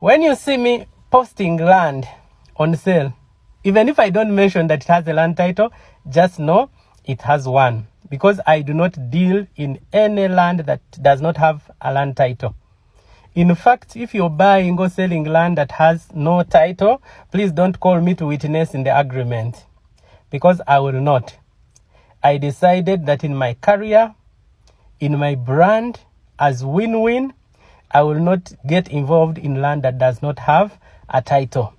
When you see me posting land on sale, even if I don't mention that it has a land title, just know it has one, because I do not deal in any land that does not have a land title. In fact, if you're buying or selling land that has no title, please don't call me to witness in the agreement, because I will not. I decided that in my career, in my brand, as win-win, I will not get involved in land that does not have a title.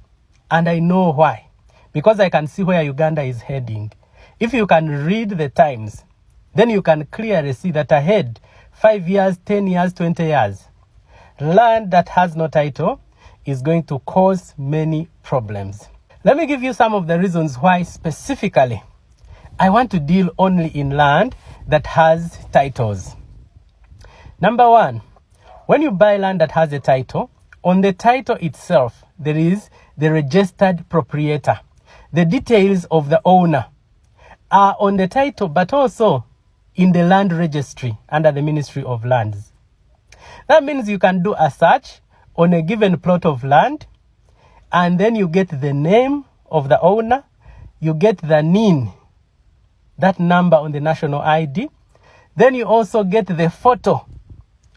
And I know why. Because I can see where Uganda is heading. If you can read the times, then you can clearly see that ahead, 5 years, 10 years, 20 years, land that has no title is going to cause many problems. Let me give you some of the reasons why specifically I want to deal only in land that has titles. Number one, when you buy land that has a title, on the title itself, there is the registered proprietor. The details of the owner are on the title, but also in the land registry under the Ministry of Lands. That means you can do a search on a given plot of land, and then you get the name of the owner, you get the NIN, that number on the national ID, then you also get the photo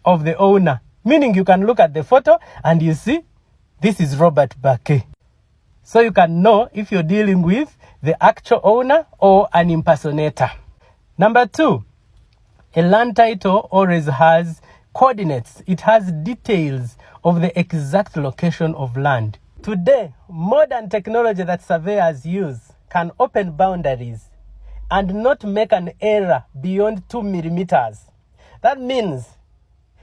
of the owner, meaning you can look at the photo and you see this is Robert Bake. So you can know if you're dealing with the actual owner or an impersonator. Number two, a land title always has coordinates. It has details of the exact location of land. Today, modern technology that surveyors use can open boundaries and not make an error beyond 2 millimeters. That means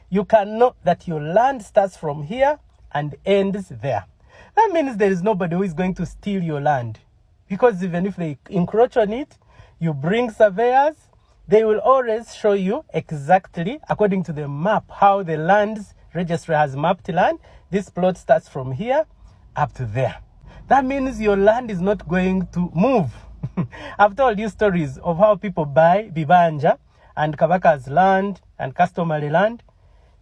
you can know that your land starts from here and ends there. That means there is nobody who is going to steal your land. Because even if they encroach on it, you bring surveyors, they will always show you exactly, according to the map, how the land's registry has mapped land. This plot starts from here up to there. That means your land is not going to move. I've told you stories of how people buy Bibanja and Kabaka's land and customary land.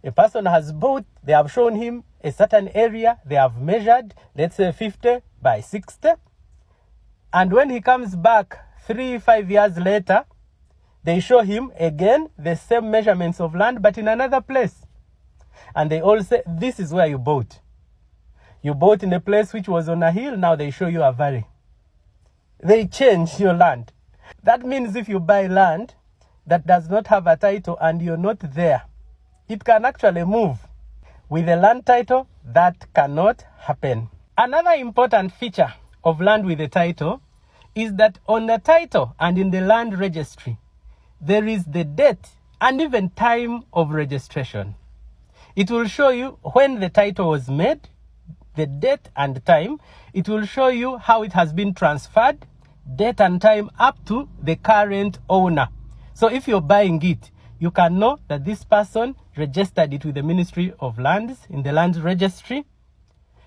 A person has bought, they have shown him a certain area, they have measured, let's say 50 by 60. And when he comes back 3-5 years later, they show him again the same measurements of land, but in another place. And they all say, this is where you bought. You bought in a place which was on a hill, now they show you a valley. They change your land. That means if you buy land that does not have a title and you're not there, it can actually move. With a land title, that cannot happen. Another important feature of land with a title is that on the title and in the land registry, there is the date and even time of registration. It will show you when the title was made, the date and time. It will show you how it has been transferred, date and time up to the current owner. So if you're buying it, you can know that this person registered it with the Ministry of Lands in the land registry.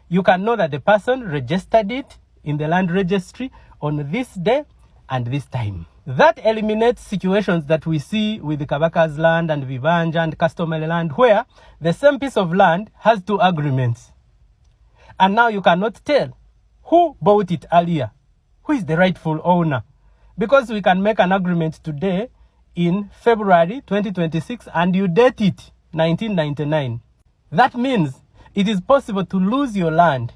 You can know that the person registered it in the land registry on this day and this time. That eliminates situations that we see with the Kabaka's land and Bibanja and customary land, where the same piece of land has two agreements. And now you cannot tell who bought it earlier, who is the rightful owner. Because we can make an agreement today in February 2026 and you date it 1999. That means it is possible to lose your land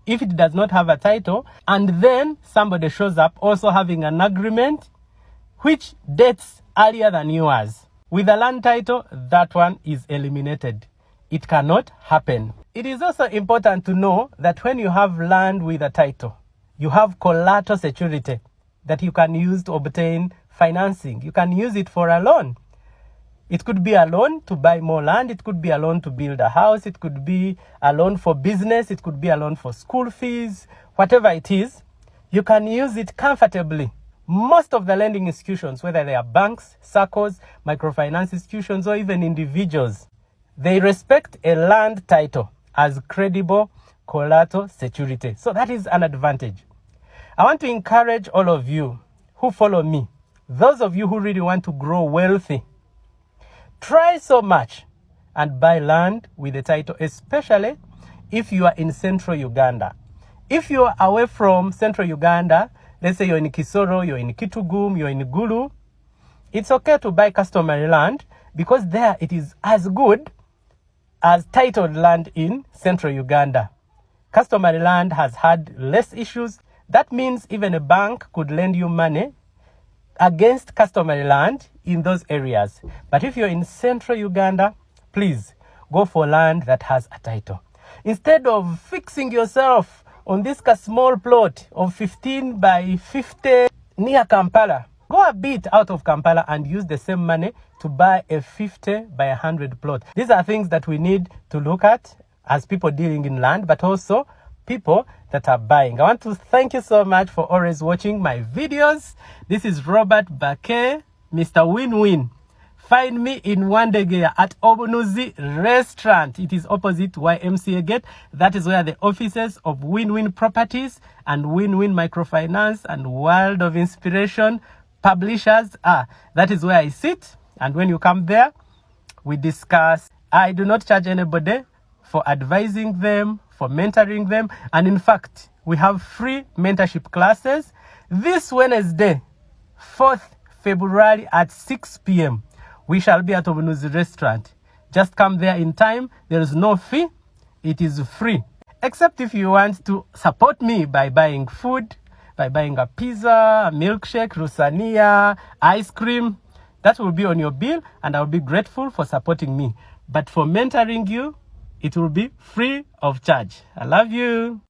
if it does not have a title, and then somebody shows up also having an agreement which dates earlier than yours. With a land title, that one is eliminated. It cannot happen. It is also important to know that when you have land with a title, you have collateral security that you can use to obtain financing. You can use it for a loan. It could be a loan to buy more land. It could be a loan to build a house. It could be a loan for business. It could be a loan for school fees. Whatever it is, you can use it comfortably. Most of the lending institutions, whether they are banks, SACCOs, microfinance institutions, or even individuals, they respect a land title as credible collateral security. So that is an advantage. I want to encourage all of you who follow me, those of you who really want to grow wealthy, try so much and buy land with a title, especially if you are in central Uganda. If you are away from central Uganda, let's say you're in Kisoro, you're in Kitugum, you're in Gulu, it's okay to buy customary land because there it is as good as titled land in central Uganda. Customary land has had less issues. That means even a bank could lend you money against customary land in those areas. But if you're in central Uganda, please go for land that has a title. Instead of fixing yourself on this small plot of 15 by 50 near Kampala, go a bit out of Kampala and use the same money to buy a 50 by 100 plot. These are things that we need to look at as people dealing in land, but also people that are buying. I want to thank you so much for always watching my videos. This is Robert Bakay, Mr. Win-Win. Find me in Wandegeya at Obunuzi Restaurant. It is opposite YMCA Gate. That is where the offices of Win-Win Properties and Win-Win Microfinance and World of Inspiration publishers are. That is where I sit. And when you come there, we discuss. I do not charge anybody for advising them, for mentoring them. And in fact, we have free mentorship classes this Wednesday, 4th February at 6 p.m. We shall be at Obunuzi Restaurant. Just come there in time. There is no fee. It is free. Except if you want to support me by buying food, by buying a pizza, a milkshake, Rusania, ice cream. That will be on your bill, and I will be grateful for supporting me. But for mentoring you, it will be free of charge. I love you.